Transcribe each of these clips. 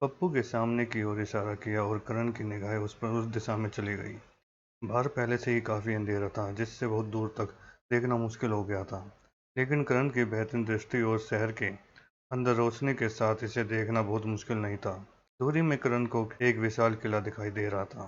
पप्पू के सामने की ओर इशारा किया और करण की निगाहें उस दिशा में चली गई। बाहर पहले से ही काफी अंधेरा था, जिससे बहुत दूर तक देखना मुश्किल हो गया था। लेकिन करण की बेहतरीन दृष्टि और शहर के अंदर रोशनी के साथ इसे देखना बहुत मुश्किल नहीं था। दूरी में करण को एक विशाल किला दिखाई दे रहा था।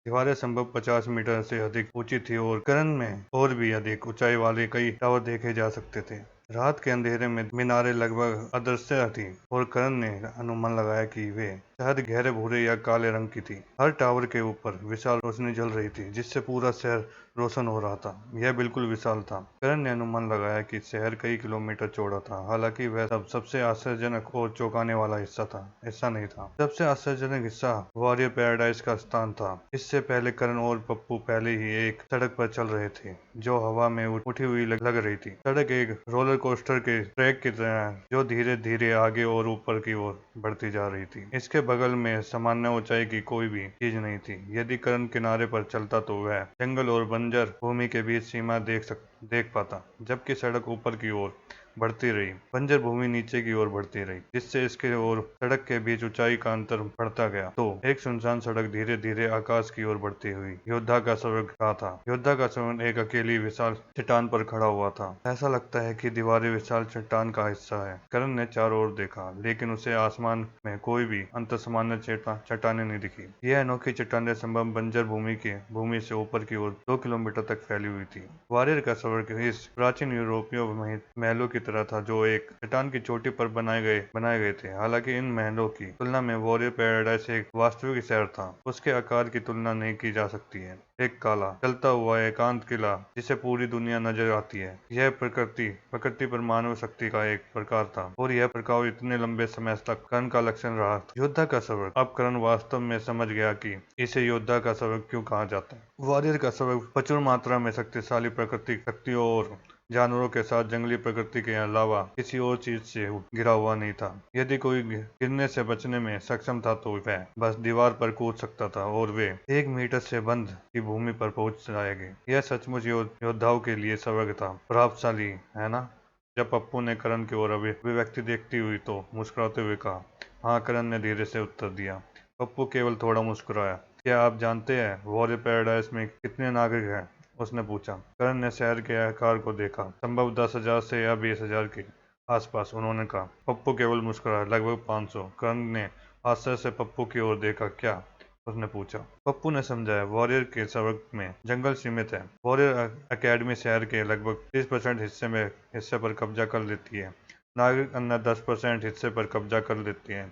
दीवारें संभव 50 मीटर से अधिक ऊंची थी और करण में और भी अधिक ऊंचाई वाले कई टावर देखे जा सकते थे। रात के अंधेरे में मीनारें लगभग अदृश्य थी और करण ने अनुमान लगाया कि वे शायद गहरे भूरे या काले रंग की थी। हर टावर के ऊपर विशाल रोशनी जल रही थी, जिससे पूरा शहर रोशन हो रहा था। यह बिल्कुल विशाल था। करण ने अनुमान लगाया कि शहर कई किलोमीटर चौड़ा था। हालांकि वह सबसे आश्चर्यजनक और चौंकाने वाला हिस्सा नहीं था। सबसे आश्चर्यजनक हिस्सा वॉरियर पैराडाइज का स्थान था। इससे पहले करण और पप्पू पहले ही एक सड़क पर चल रहे थे, जो हवा में उठी हुई लग रही थी। सड़क एक रोलर कोस्टर के ट्रैक की तरह, जो धीरे धीरे आगे और ऊपर की ओर बढ़ती जा रही थी। इसके बगल में सामान्य ऊंचाई की कोई भी चीज नहीं थी। यदि करण किनारे पर चलता तो वह जंगल और बंजर भूमि के बीच सीमा देख पाता, जबकि सड़क ऊपर की ओर बढ़ती रही, बंजर भूमि नीचे की ओर बढ़ती रही, जिससे इसके और सड़क के बीच ऊंचाई का अंतर बढ़ता गया। तो एक सुनसान सड़क धीरे धीरे आकाश की ओर बढ़ती हुई योद्धा का स्वर्ग कहा था। योद्धा का स्वर्ग एक अकेली विशाल चट्टान पर खड़ा हुआ था। ऐसा लगता है कि दीवारें विशाल चट्टान का हिस्सा है। करण ने चारों ओर देखा, लेकिन उसे आसमान में कोई भी अंतर्सामान्य चट्टानें नहीं दिखी। यह अनोखी चट्टानें संभव बंजर भूमि से ऊपर की ओर 2 किलोमीटर तक फैली हुई थी। वॉरियर का स्वर्ग इस प्राचीन यूरोपीय महलों की तरह था, जो एक चट्टान की चोटी पर बनाए गए थे। हालांकि इन महलों की तुलना में वॉरियर पैराडाइस एक वास्तविक शहर था। उसके आकार की तुलना नहीं की जा सकती है। एक काला चलता हुआ एकांत किला, जिसे पूरी दुनिया नजर आती है। यह प्रकृति पर मानव शक्ति का एक प्रकार था, और यह प्रकार इतने लंबे समय तक कर्ण का लक्षण रहा। योद्धा का स्वर्ग। अब कर्ण वास्तव में समझ गया कि इसे योद्धा का स्वर्ग क्यों कहा जाता है। वॉरियर का स्वर्ग प्रचुर मात्रा में शक्तिशाली प्राकृतिक शक्तियों और जानवरों के साथ जंगली प्रकृति के अलावा किसी और चीज से घिरा हुआ नहीं था। यदि कोई गिरने से बचने में सक्षम था तो वह बस दीवार पर कूद सकता था और वे 1 मीटर से बंद की भूमि पर पहुंच जाएंगे। यह सचमुच योद्धाओं के लिए स्वर्ग था। प्रभावशाली, है ना? जब पप्पू ने करण की ओर अभिव्यक्ति देखती हुई तो मुस्कुराते हुए कहा, हाँ। करण ने धीरे से उत्तर दिया। पप्पू केवल थोड़ा मुस्कुराया। क्या आप जानते हैं वॉरियर पैराडाइस में कितने नागरिक हैं? उसने पूछा। करण ने शहर के आकार को देखा। संभव 10,000 से या 20,000 के आसपास, उन्होंने कहा। पप्पू केवल मुस्कुराया। लगभग 500। करण ने आश्चर्य से पप्पू की ओर देखा। क्या? उसने पूछा। पप्पू ने समझाया, वॉरियर के स्वर्ग में जंगल सीमित है। वॉरियर अकेडमी शहर के लगभग 30% हिस्से पर कब्जा कर लेती है। नागरिक अन्य 10% हिस्से पर कब्जा कर लेती है।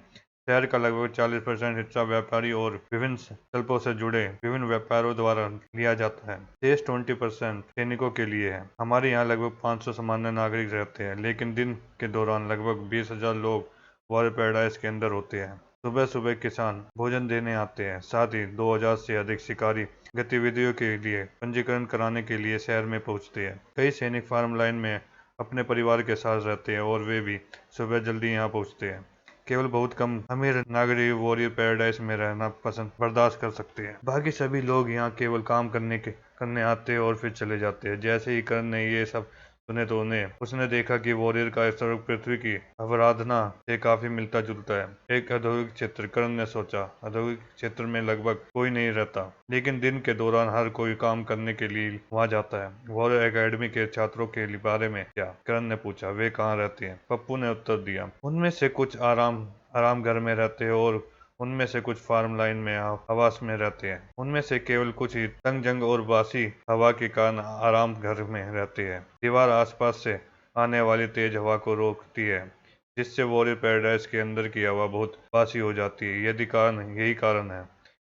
शहर का लगभग 40% हिस्सा व्यापारी और विभिन्न शिल्पों से जुड़े विभिन्न व्यापारों द्वारा लिया जाता है। शेष 20% सैनिकों के लिए है। हमारे यहाँ लगभग 500 सामान्य नागरिक रहते हैं, लेकिन दिन के दौरान लगभग 20,000 लोग वॉरियर पैराडाइस के अंदर होते हैं। सुबह सुबह किसान भोजन देने आते हैं। साथ ही 2,000 से अधिक शिकारी गतिविधियों के लिए पंजीकरण कराने के लिए शहर में पहुंचते हैं। कई सैनिक फार्म लाइन में अपने परिवार के साथ रहते हैं और वे भी सुबह जल्दी यहाँ पहुंचते हैं। केवल बहुत कम अमीर नागरिक वॉरियर पैराडाइस में रहना बर्दाश्त कर सकते हैं। बाकी सभी लोग यहाँ केवल काम करने आते हैं और फिर चले जाते हैं। जैसे ही कर्ण ने ये सब सुने तो उसने देखा कि वॉरियर का स्वर्ग पृथ्वी की अवराधना से काफी मिलता जुलता है। एक औद्योगिक क्षेत्र। कर्ण ने सोचा, औद्योगिक क्षेत्र में लगभग कोई नहीं रहता, लेकिन दिन के दौरान हर कोई काम करने के लिए वहां जाता है। वॉरियर एकेडमी के छात्रों के बारे में क्या? कर्ण ने पूछा। वे कहाँ रहते हैं? पप्पू ने उत्तर दिया। उनमें से कुछ आराम घर में रहते हैं और उनमें से कुछ फार्म लाइन में आवास में रहते हैं। उनमें से केवल कुछ ही तंग जंग और बासी हवा के कारण आराम घर में रहते हैं। दीवार आसपास से आने वाली तेज हवा को रोकती है, जिससे वॉरियर पैराडाइस के अंदर की हवा बहुत बासी हो जाती है। यही कारण है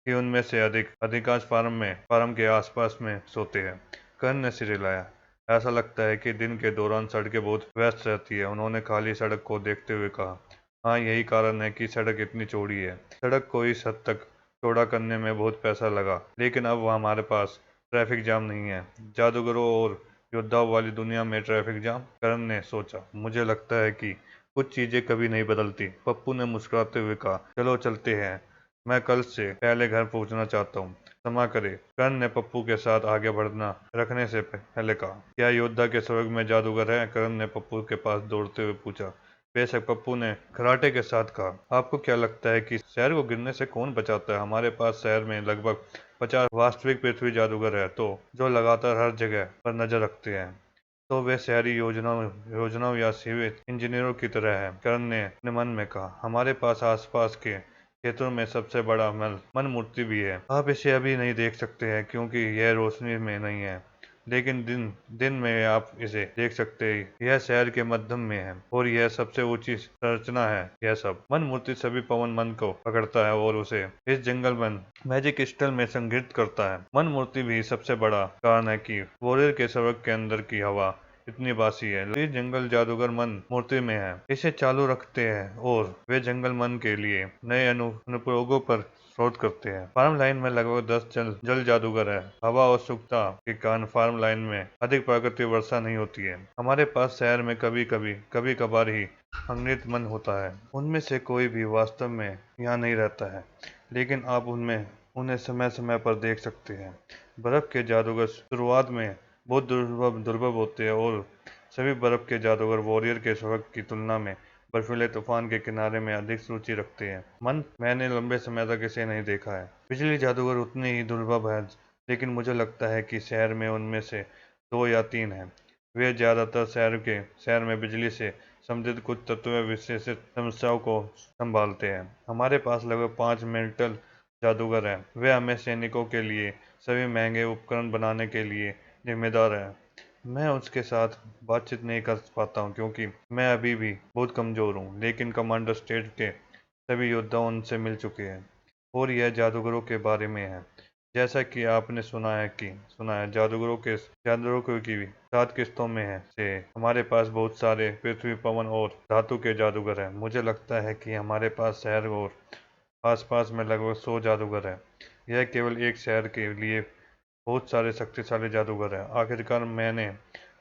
कि उनमें से अधिकांश फार्म के आसपास में सोते हैं। कर्ण ने सिर हिलाया। ऐसा लगता है कि दिन के दौरान सड़कें बहुत व्यस्त रहती है। उन्होंने खाली सड़क को देखते हुए कहा, हाँ, यही कारण है कि सड़क इतनी चौड़ी है। सड़क को इस हद तक चौड़ा करने में बहुत पैसा लगा, लेकिन अब हमारे पास ट्रैफिक जाम नहीं है। जादूगरों और योद्धाओं वाली दुनिया में ट्रैफिक जाम? करण ने सोचा। मुझे लगता है कि कुछ चीजें कभी नहीं बदलती। पप्पू ने मुस्कुराते हुए कहा, चलो चलते हैं। मैं कल से पहले घर पहुंचना चाहता हूँ। क्षमा करे। कर्ण ने पप्पू के साथ आगे बढ़ना रखने से पहले कहा, क्या योद्धा के स्वर्ग में जादूगर है? कर्ण ने पप्पू के पास दौड़ते हुए पूछा। बेशक, पप्पू ने कराटे के साथ कहा। आपको क्या लगता है कि शहर को गिरने से कौन बचाता है? हमारे पास शहर में लगभग 50 वास्तविक पृथ्वी जादूगर है, तो जो लगातार हर जगह पर नजर रखते हैं। तो वे शहरी योजनाओं या सिविल इंजीनियरों की तरह है, करण ने अपने मन में कहा। हमारे पास आसपास के क्षेत्रों में सबसे बड़ा मन मूर्ति भी है। आप इसे अभी नहीं देख सकते हैं क्योंकि यह रोशनी में नहीं है, लेकिन दिन दिन में आप इसे देख सकते हैं। यह शहर के मध्य में है और यह सबसे ऊंची संरचना है। यह सब मन मूर्ति सभी पवन मन को पकड़ता है और उसे इस जंगल में मैजिक क्रिस्टल में संग्रहित करता है। मन मूर्ति भी सबसे बड़ा कारण है कि वॉरियर के सड़क के अंदर की हवा इतनी बासी है। इस जंगल जादूगर मन मूर्ति में है, इसे चालू रखते हैं और वे जंगल मन के लिए नए अनुप्रयोगों पर शोध करते हैं। फार्म लाइन में लगभग 10 जल जादूगर है। हवा और शुष्कता के कारण फार्म लाइन में अधिक प्राकृतिक वर्षा नहीं होती है। हमारे पास शहर में कभी कभार ही अंग्रेज मन होता है। उनमें से कोई भी वास्तव में यहाँ नहीं रहता है, लेकिन आप उन्हें समय समय पर देख सकते हैं। बर्फ के जादूगर शुरुआत में बहुत दुर्लभ होते हैं और सभी बर्फ के जादूगर वॉरियर के सबक की तुलना में बर्फीले तूफान के किनारे में अधिक रुचि रखते हैं। मैंने लंबे समय तक इसे नहीं देखा है। बिजली जादूगर उतने ही दुर्लभ है, लेकिन मुझे लगता है कि शहर में उनमें से 2 या 3 हैं। वे ज्यादातर शहर में बिजली से संबंधित कुछ तत्व विशेषित समस्याओं को संभालते हैं। हमारे पास लगभग 5 मेंटल जादूगर हैं। वे हमें सैनिकों के लिए सभी महंगे उपकरण बनाने के लिए जिम्मेदार है। मैं उसके साथ बातचीत नहीं कर पाता हूँ क्योंकि मैं अभी भी बहुत कमजोर हूँ, लेकिन कमांडर स्टेट के सभी योद्धा उनसे मिल चुके हैं और यह जादूगरों के बारे में है। जैसा कि आपने सुना है जादूगरों की भी 7 किस्तों में है से हमारे पास बहुत सारे पृथ्वी, पवन और धातु के जादूगर हैं। मुझे लगता है कि हमारे पास शहर और आसपास में लगभग 100 जादूगर हैं। यह केवल एक शहर के लिए बहुत सारे शक्तिशाली जादूगर हैं। आखिरकार मैंने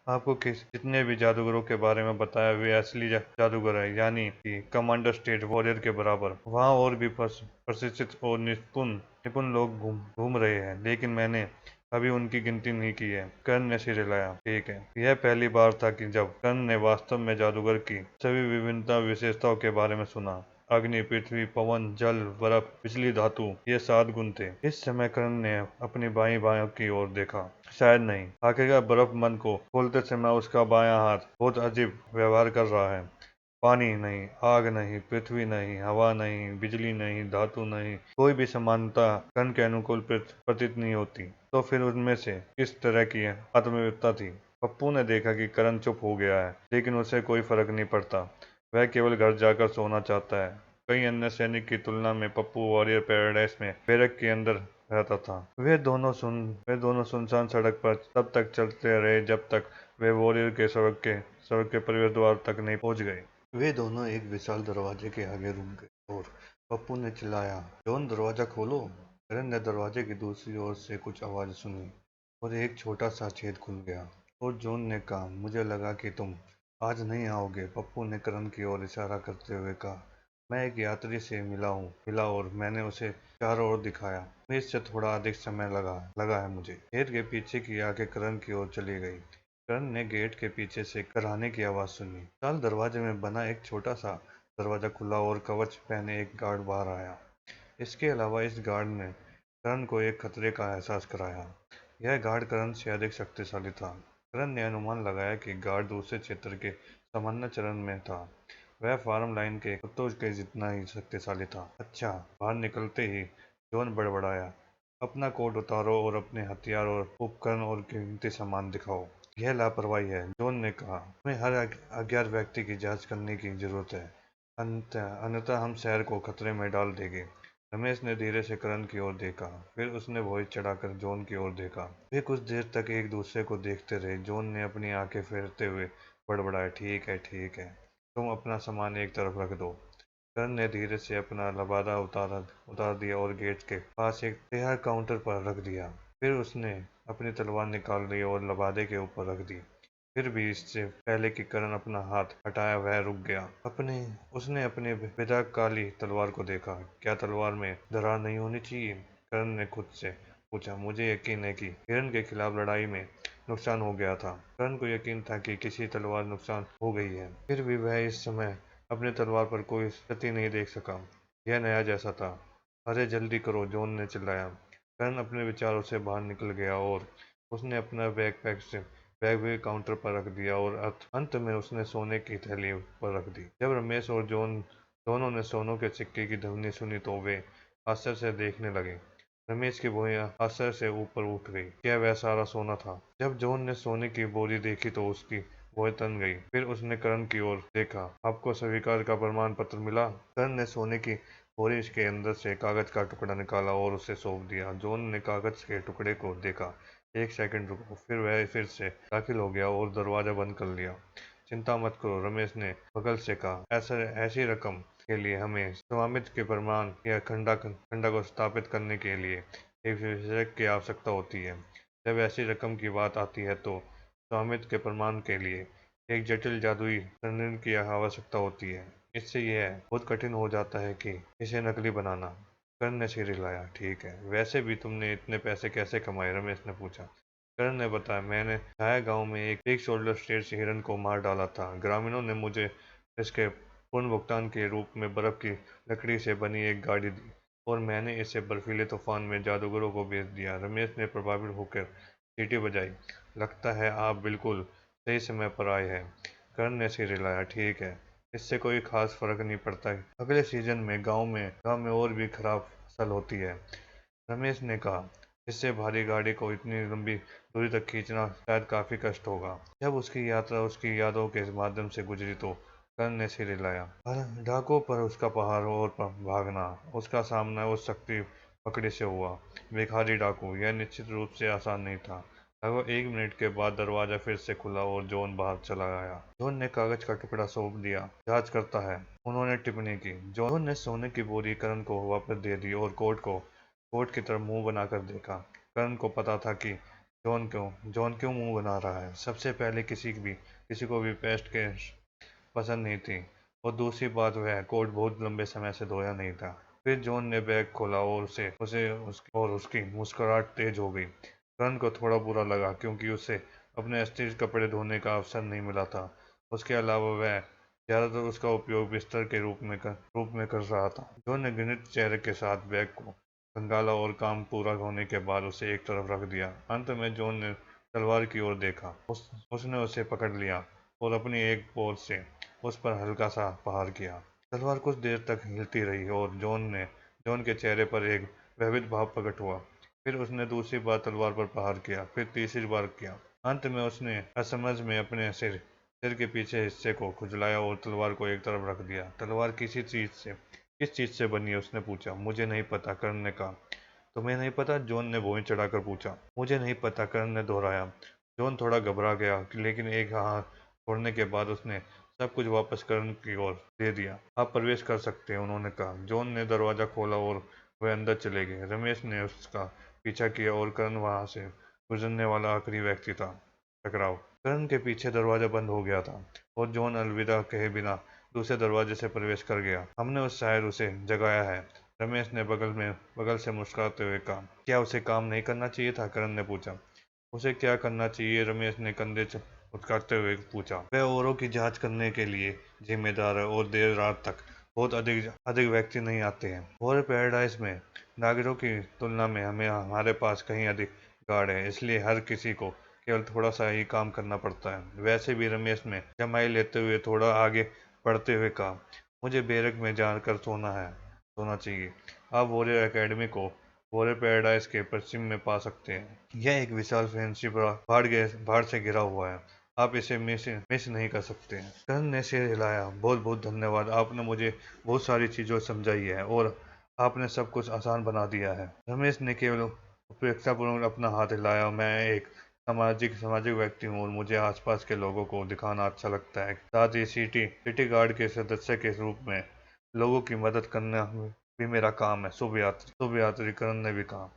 आपको जितने भी जादूगरों के बारे में बताया वे असली जादूगर हैं, यानी कि कमांडर स्टेट वॉरियर के बराबर। वहाँ और भी प्रशिक्षित और निपुण लोग घूम रहे हैं, लेकिन मैंने अभी उनकी गिनती नहीं की है। कर्ण ने सिर हिलाया। ठीक है, यह पहली बार था कि जब कर्ण ने वास्तव में जादूगर की सभी विभिन्नता विशेषताओं के बारे में सुना। अग्नि, पृथ्वी, पवन, जल, बर्फ, बिजली, धातु, ये 7 गुण थे। इस समय कर्ण ने अपनी बाईं की ओर देखा। शायद नहीं। आखिरकार बर्फ मन को खोलते समय उसका बायां हाथ बहुत अजीब व्यवहार कर रहा है। पानी नहीं, आग नहीं, पृथ्वी नहीं, हवा नहीं, बिजली नहीं, धातु नहीं, कोई भी समानता कर्ण के अनुकूल प्रतीत नहीं होती। तो फिर उनमें से किस तरह की आत्मविद्ता थी? पप्पू ने देखा कि करण चुप हो गया है, लेकिन उसे कोई फर्क नहीं पड़ता। वह केवल घर जाकर सोना चाहता है। कई अन्य सैनिक की तुलना में पप्पू वॉरियर पैराडाइज में बैरक के अंदर रहता था। वे दोनों सुनसान सड़क पर तब तक चलते रहे जब तक वे वॉरियर के सड़क के प्रवेश द्वार तक नहीं पहुंच गए। वे दोनों एक विशाल दरवाजे के आगे रुक गए और पप्पू ने चिल्लाया, जॉन, दरवाजा खोलो। करण ने दरवाजे की दूसरी ओर से कुछ आवाज सुनी और एक छोटा सा छेद खुल गया और जॉन ने कहा, मुझे लगा कि तुम आज नहीं आओगे। पप्पू ने करण की ओर इशारा करते हुए कहा, मैं एक यात्री से मिला और मैंने उसे चारों ओर दिखाया। इससे थोड़ा अधिक समय लगा है मुझे। गेट के पीछे की आंखें करण की ओर चली गई। करण ने गेट के पीछे से कराहने की आवाज सुनी। विशाल दरवाजे में बना एक छोटा सा दरवाजा खुला और कवच पहने एक गार्ड बाहर आया। इसके अलावा इस गार्ड ने करण को एक खतरे का एहसास कराया। यह गार्ड करण से अधिक शक्तिशाली था। करण ने अनुमान लगाया कि गार्ड दूसरे क्षेत्र के सामान्य चरण में था। वह फार्म लाइन के कुत्तों के जितना ही शक्तिशाली था। अच्छा, बाहर निकलते ही जॉन बड़बड़ाया, अपना कोट उतारो और अपने हथियार और उपकरण और कीमती सामान दिखाओ। यह लापरवाही है, जॉन ने कहा। हमें हर अज्ञात व्यक्ति की जांच करने की जरूरत है, अन्यथा हम शहर को खतरे में डाल देंगे। रमेश ने धीरे से करण की ओर देखा, फिर उसने वॉइस चढ़ाकर जॉन की ओर देखा। वे कुछ देर तक एक दूसरे को देखते रहे। जॉन ने अपनी आंखें फेरते हुए बड़बड़ाया, ठीक है, तुम अपना सामान एक तरफ रख दो। करण ने धीरे से अपना लबादा उतार दिया और गेट के पास एक तैयार काउंटर पर रख दिया। फिर उसने अपनी तलवार निकाल ली और लबादे के ऊपर रख दी। फिर भी इससे पहले कि करण अपना हाथ हटाया वह रुक गया। उसने अपने पिता काली तलवार को देखा। क्या तलवार में दरार नहीं होनी चाहिए? करण ने खुद से पूछा। मुझे यकीन है कि हिरण के खिलाफ लड़ाई में नुकसान हो गया था। करण को यकीन था कि किसी तलवार नुकसान हो गई है। फिर भी वह इस समय अपनी तलवार पर कोई क्षति नहीं देख सका। यह नया जैसा था। अरे जल्दी करो, जॉन ने चिल्लाया। करण अपने विचारों से बाहर निकल गया और उसने अपना बैग भी काउंटर पर रख दिया और अंत में उसने सोने की थैली पर रख दी। जब रमेश और जॉन दोनों ने सोनों के सिक्के की ध्वनि सुनी तो वे आश्चर्य से देखने लगे। रमेश की भुइयां आश्चर्य से ऊपर उठ गई। क्या वह सारा सोना था? जब जॉन ने सोने की बोरी देखी तो उसकी भौहें तन गई। फिर उसने करण की ओर देखा। आपको स्वीकार का प्रमाण पत्र मिला? करण ने सोने की बोरी के अंदर से कागज का टुकड़ा निकाला और उसे सौंप दिया। जॉन ने कागज के टुकड़े को देखा। एक सेकंड रुको। फिर वह फिर से दाखिल हो गया और दरवाजा बंद कर लिया। चिंता मत करो, रमेश ने बगल से कहा। ऐसी रकम के लिए हमें स्वामित्व के प्रमाण या खंडा को स्थापित करने के लिए एक विशेषज्ञ की आवश्यकता होती है। जब ऐसी रकम की बात आती है तो स्वामित्व के प्रमाण के लिए एक जटिल जादुई रणनीति की आवश्यकता होती है। इससे यह बहुत कठिन हो जाता है कि इसे नकली बनाना। करण ने सिर हिलाया। ठीक है, वैसे भी तुमने इतने पैसे कैसे कमाए? रमेश ने पूछा। करण ने बताया, मैंने छाया गांव में एक शोल्डर स्टेट हिरन को मार डाला था। ग्रामीणों ने मुझे इसके पूर्ण भुगतान के रूप में बर्फ की लकड़ी से बनी एक गाड़ी दी और मैंने इसे बर्फीले तूफान में जादूगरों को बेच दिया। रमेश ने प्रभावित होकर सीटी बजाई। लगता है आप बिल्कुल सही समय पर आए हैं। करण ने सिर हिलाया। ठीक है, इससे कोई खास फर्क नहीं पड़ता। अगले सीजन में गांव में और भी खराब फसल होती है, रमेश ने कहा। इससे भारी गाड़ी को इतनी लंबी दूरी तक खींचना शायद काफी कष्ट होगा। जब उसकी यात्रा उसकी यादों के माध्यम से गुजरी तो कर्ण ने सिर हिलाया। डाकुओं पर उसका पहाड़ और भागना, उसका सामना उस शक्ति पकड़ी से हुआ। भिखारी डाकू, यह निश्चित रूप से आसान नहीं था। लगभग 1 मिनट के बाद दरवाजा फिर से खुला और जॉन बाहर चला आया। जॉन ने कागज का टुकड़ा सौंप दिया। जांच करता है, उन्होंने टिप्पणी की। जॉन ने सोने की बोरी करण को वापस दे दी और कोर्ट की तरफ मुंह बनाकर देखा। करण को पता था कि जॉन क्यों मुंह बना रहा है। सबसे पहले किसी को भी पेस्ट के पसंद नहीं थी और दूसरी बात वह कोट बहुत लंबे समय से धोया नहीं था। फिर जॉन ने बैग खोला और उसकी मुस्कुराहट तेज हो गई। करण को थोड़ा बुरा लगा क्योंकि उसे अपने असली कपड़े धोने का अवसर नहीं मिला था। उसके अलावा वह ज्यादातर उसका उपयोग बिस्तर के रूप में कर रहा था। जॉन ने घृणित चेहरे के साथ बैग को खंगाला और काम पूरा होने के बाद उसे एक तरफ रख दिया। अंत में जॉन ने तलवार की ओर देखा। उसने उसे पकड़ लिया और अपनी एक पोर से उस पर हल्का सा प्रहार किया। तलवार कुछ देर तक हिलती रही और जॉन के चेहरे पर एक भयभीत भाव प्रकट हुआ। फिर उसने दूसरी बार तलवार पर प्रहार किया, फिर तीसरी बार किया। अंत में उसने असमझ में अपने सिर के पीछे हिस्से को खुजलाया और तलवार को एक तरफ रख दिया। तलवार किस चीज से बनी है? उसने पूछा। मुझे नहीं पता, कर्ण ने कहा। तुम्हें नहीं पता? जॉन ने भौहें चढ़ाकर पूछा। मुझे नहीं पता, कर्ण ने दोहराया। जॉन थोड़ा घबरा गया लेकिन एक हाथ छोड़ने के बाद उसने सब कुछ वापस कर्ण की ओर दे दिया। आप प्रवेश कर सकते हैं, उन्होंने कहा। जॉन ने दरवाजा खोला और वे अंदर चले गए। रमेश ने उसका पीछा किया और कर्ण वहां से गुजरने वाला आखिरी व्यक्ति था। टकराव। कर्ण के पीछे दरवाजा बंद हो गया था और जॉन अलविदा कहे बिना दूसरे दरवाजे से प्रवेश कर गया। हमने उसे जगाया है, रमेश ने बगल से मुस्कुराते हुए कहा। क्या उसे काम नहीं करना चाहिए था? करण ने पूछा। उसे क्या करना चाहिए? रमेश ने कंधे उचकाते हुए पूछा। वह औरों की जांच करने के लिए जिम्मेदार है और देर रात तक बहुत अधिक व्यक्ति नहीं आते हैं। और पैराडाइज में नागरिकों की तुलना में हमारे पास कहीं अधिक गार्ड है, इसलिए हर किसी को केवल थोड़ा सा ही काम करना पड़ता है। वैसे भी, रमेश ने जमाई लेते हुए थोड़ा आगे बढ़ते हुए कहा, मुझे बैरक में जाकर सोना चाहिए। आप वॉरियर एकेडमी को वॉरियर पैराडाइज के पश्चिम में पा सकते हैं। यह एक विशाल फैंसी पहाड़ से घिरा हुआ है। आप इसे मिस नहीं कर सकते। करण ने सिर हिलाया। बहुत बहुत धन्यवाद, आपने मुझे बहुत सारी चीजों समझाई है और आपने सब कुछ आसान बना दिया है। रमेश ने केवल उपेक्षापूर्वक अपना हाथ हिलाया। मैं एक सामाजिक व्यक्ति हूँ और मुझे आसपास के लोगों को दिखाना अच्छा लगता है। साथ ही सिटी गार्ड के सदस्य के रूप में लोगों की मदद करना भी मेरा काम है। शुभ यात्री, करण ने भी कहा।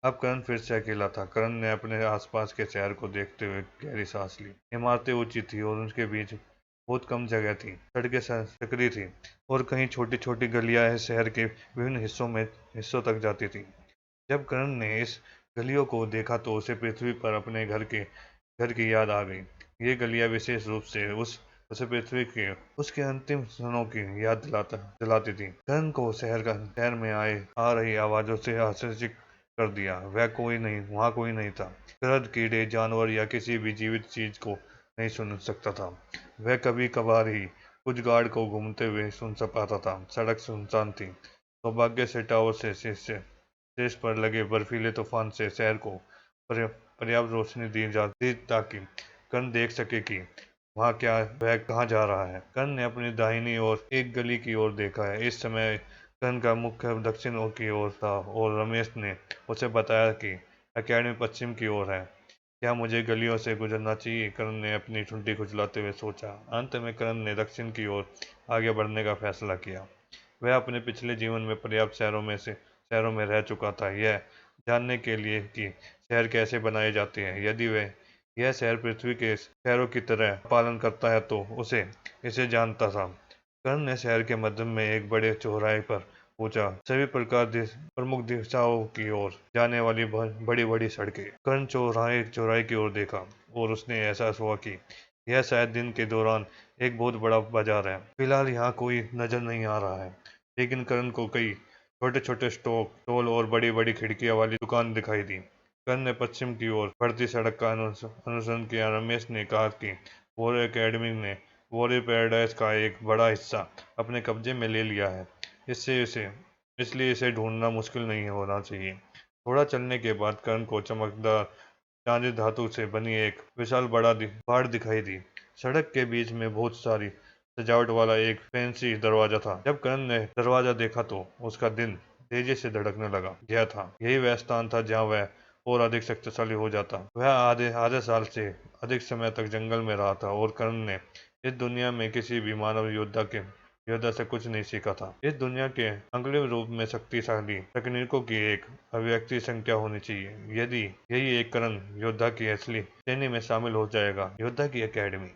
अब करण फिर से अकेला था। करण ने अपने आसपास के शहर को देखते हुए गहरी सांस ली। इमारतें ऊंची थी और उनके बीच बहुत कम जगह थी। सड़कें संकरी थी और कहीं छोटी छोटी गलियां शहर के विभिन्न हिस्सों तक जाती थी। जब करण ने इस गलियों को देखा तो उसे पृथ्वी पर अपने घर की याद आ गई। ये गलियां विशेष रूप से उस उसे पृथ्वी के उसके अंतिम क्षणों की याद दिलाती थी। करण को शहर में आ रही आवाजों से आश्चर्यचकित कर दिया। वहाँ कोई नहीं था। गिरद, कीड़े, जानवर या किसी भी जीवित चीज को नहीं सुन सकता था। वह कभी कभार ही कुछ गार्ड को घूमते हुए सुन पाता था। सड़क सुनसान थी। सौभाग्य से टावर से शीर्ष पर लगे बर्फीले तूफान से शहर को पर्याप्त रोशनी दी जाती ताकि कर्ण देख सके कि वह कहाँ जा रहा है। कर्ण ने अपनी दाहिनी ओर एक गली की ओर देखा है। इस समय कर्ण का मुख्य दक्षिण की ओर था और रमेश ने उसे बताया कि एकेडमी पश्चिम की ओर है। क्या मुझे गलियों से गुजरना चाहिए? कर्ण ने अपनी ठुड्डी खुजलाते हुए सोचा। अंत में कर्ण ने दक्षिण की ओर आगे बढ़ने का फैसला किया। वह अपने पिछले जीवन में पर्याप्त शहरों में रह चुका था, यह जानने के लिए कि शहर कैसे बनाए जाते हैं। यदि वह यह शहर पृथ्वी के शहरों की तरह पालन करता है तो उसे इसे जानता था। कर्ण ने शहर के मध्य में एक बड़े चौराहे पर पूछा। सभी प्रमुख दिशाओं की ओर जाने वाली बड़ी बड़ी सड़कें। कर्ण चौराहे की ओर देखा और उसने एहसास हुआ कि यह शायद दिन के दौरान एक बहुत बड़ा बाजार है। फिलहाल यहाँ कोई नजर नहीं आ रहा है, लेकिन कर्ण को कई छोटे छोटे स्टॉल और बड़ी बड़ी खिड़कियां वाली दुकान दिखाई दी। कर्ण ने पश्चिम की ओर बढ़ती सड़क का अनुसरण किया। रमेश ने कहा कि वॉरियर एकेडमी ने वॉरियर पैराडाइज का एक बड़ा हिस्सा अपने कब्जे में ले लिया है। इसलिए इसे ढूंढना मुश्किल नहीं होना चाहिए। थोड़ा चलने के बाद कर्ण को चमकदार चांदी धातु से बनी एक विशाल पहाड़ दिखाई दी। सड़क के बीच में बहुत सारी सजावट वाला एक फैंसी दरवाजा था। जब कर्ण ने दरवाजा देखा तो उसका दिल तेजी से धड़कने लगा। यह था यही वह स्थान था जहाँ वह और अधिक शक्तिशाली हो जाता। वह आधे आधे साल से अधिक समय तक जंगल में रहा था और कर्ण ने इस दुनिया में किसी भी मानव योद्धा से कुछ नहीं सीखा था। इस दुनिया के अगले रूप में शक्तिशाली तकनीकों की एक अभिव्यक्ति संख्या होनी चाहिए। यदि यही एक कर्ण योद्धा की असली श्रेणी में शामिल हो जाएगा। योद्धा की एकेडमी।